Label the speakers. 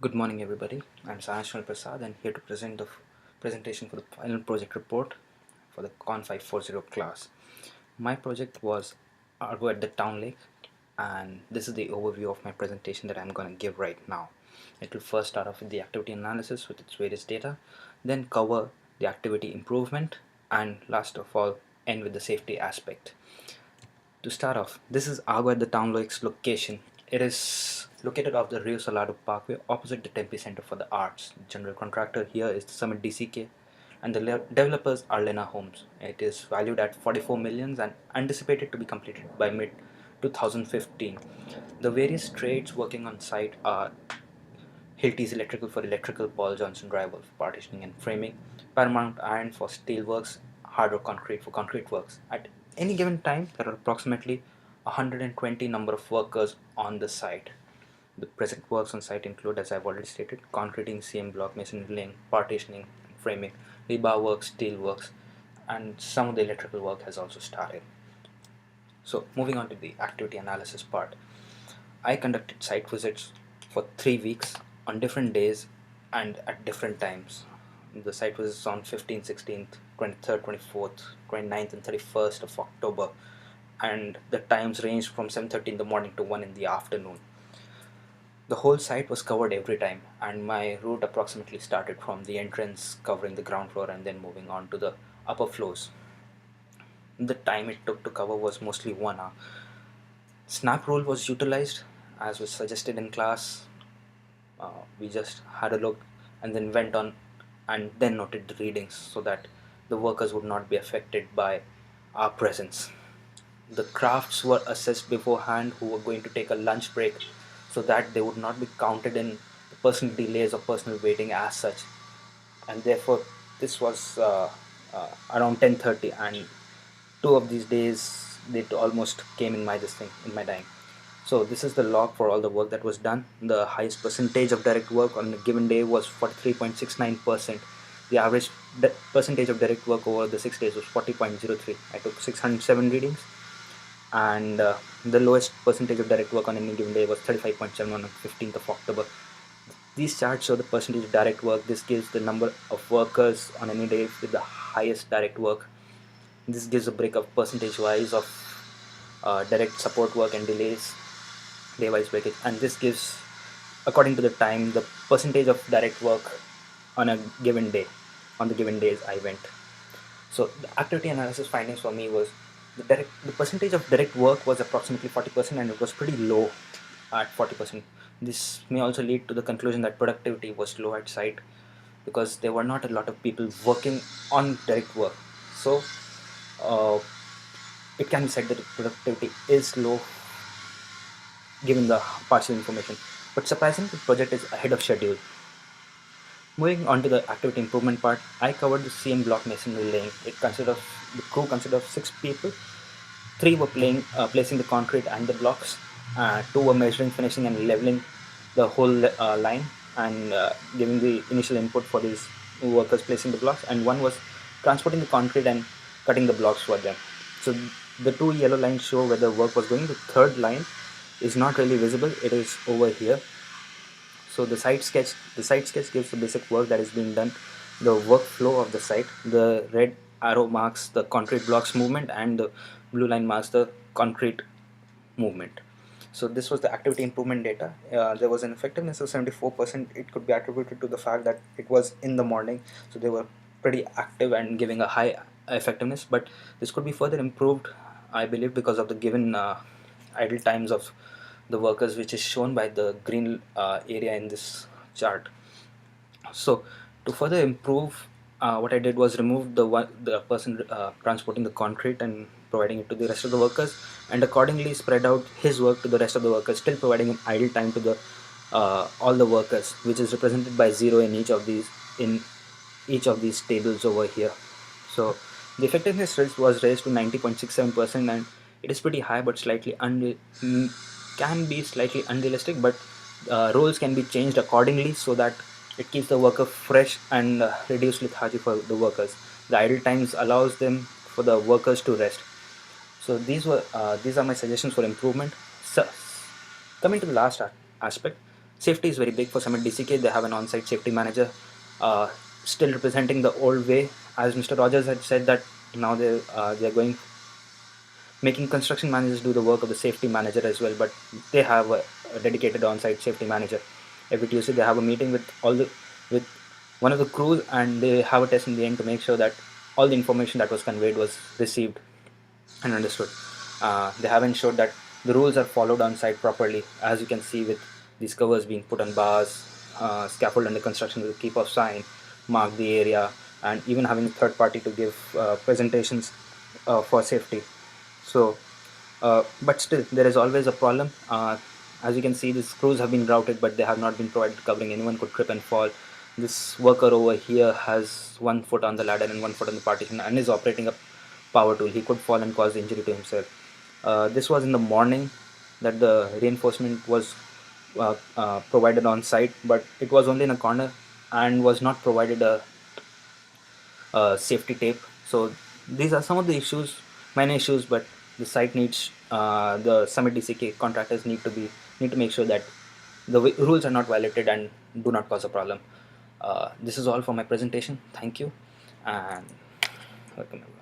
Speaker 1: Good morning, everybody. I'm Saransh Prasad and here to present the presentation for the final project report for the Con 540 class. My project was Argo at the Town Lake, and this is the overview of my presentation that I'm going to give right now. It will first start off with the activity analysis with its various data, then cover the activity improvement, and last of all, end with the safety aspect. To start off, this is Argo at the Town Lake's location. It is located off the Rio Salado Parkway opposite the Tempe Center for the Arts. The general contractor here is the Summit DCK and the developers are Lena Homes. It is valued at 44 millions and anticipated to be completed by mid 2015. The various trades working on site are Hilti's Electrical for electrical, Paul Johnson Drywall for partitioning and framing, Paramount Iron for steelworks, Hard Rock Concrete for concrete works. At any given time, there are approximately 120 number of workers on the site. The present works on site include, as I've already stated, concreting, CM block, masonry laying, partitioning, framing, rebar works, steel works, and some of the electrical work has also started. So, moving on to the activity analysis part. I conducted site visits for 3 weeks on different days and at different times. The site visits on 15th, 16th, 23rd, 24th, 29th, and 31st of October, and the times ranged from 7:30 in the morning to 1 in the afternoon. The whole site was covered every time, and my route approximately started from the entrance, covering the ground floor, and then moving on to the upper floors. The time it took to cover was mostly 1 hour. Snap rule was utilized as was suggested in class. We just had a look and then went on and then noted the readings so that the workers would not be affected by our presence. The crafts were assessed beforehand who were going to take a lunch break so that they would not be counted in the personal delays or personal waiting as such. And therefore, this was around 10:30, and 2 of these days they almost came in my this thing in my time. So this is the log for all the work that was done. The highest percentage of direct work on a given day was 43.69%. The average percentage of direct work over the 6 days was 40.03. I took 607 readings, and the lowest percentage of direct work on any given day was 35.71 on 15th of October. These charts show the percentage of direct work. This gives the number of workers on any day with the highest direct work. This gives a breakup percentage wise of direct support work and delays, day wise breakage, and this gives, according to the time, the percentage of direct work on a given day, on the given days I went. So the activity analysis findings for me was the percentage of direct work was approximately 40%, and it was pretty low at 40%. This may also lead to the conclusion that productivity was low at site because there were not a lot of people working on direct work. So uh, it can be said that the productivity is low given the partial information. But surprisingly, the project is ahead of schedule. Moving on to the activity improvement part, I covered the CM block masonry laying. The crew consisted of 6 people. 3 were placing the concrete and the blocks. 2 were measuring, finishing, and leveling the whole line and giving the initial input for these workers placing the blocks. And 1 was transporting the concrete and cutting the blocks for them. So the 2 yellow lines show where the work was going. The third line is not really visible. It is over here. So the site sketch gives the basic work that is being done, the workflow of the site. The red arrow marks the concrete blocks movement, and the blue line marks the concrete movement. So this was the activity improvement data. There was an effectiveness of 74%. It could be attributed to the fact that it was in the morning, so they were pretty active and giving a high effectiveness. But this could be further improved, I believe, because of the given idle times of the workers, which is shown by the green area in this chart. So to further improve, what I did was remove the person transporting the concrete and providing it to the rest of the workers, and accordingly spread out his work to the rest of the workers, still providing an idle time to the all the workers, which is represented by 0 in each of these tables over here. So the effectiveness rate was raised to 90.67%, and it is pretty high, but can be slightly unrealistic. But roles can be changed accordingly so that it keeps the worker fresh and reduce lethargy for the workers. The idle times allows them for the workers to rest. So these are my suggestions for improvement. So, coming to the last aspect, Safety is very big for Summit DCK. They have an on-site safety manager, uh, still representing the old way. As Mr. Rogers had said that now they're going making construction managers do the work of the safety manager as well, but they have a dedicated on-site safety manager. Every Tuesday they have a meeting with with one of the crews, and they have a test in the end to make sure that all the information that was conveyed was received and understood. They have ensured that the rules are followed on site properly, as you can see with these covers being put on bars, scaffold under construction with a keep off sign, mark the area, and even having a third party to give presentations for safety. So, but still, there is always a problem. As you can see, the screws have been routed, but they have not been provided covering. Anyone could trip and fall. This worker over here has 1 foot on the ladder and 1 foot on the partition and is operating a power tool. He could fall and cause injury to himself. This was in the morning that the reinforcement was provided on site, but it was only in a corner and was not provided safety tape. So these are some of the issues, minor issues, but the site needs the Summit DCK contractors need to make sure that the rules are not violated and do not cause a problem. This is all for my presentation. Thank you, and welcome.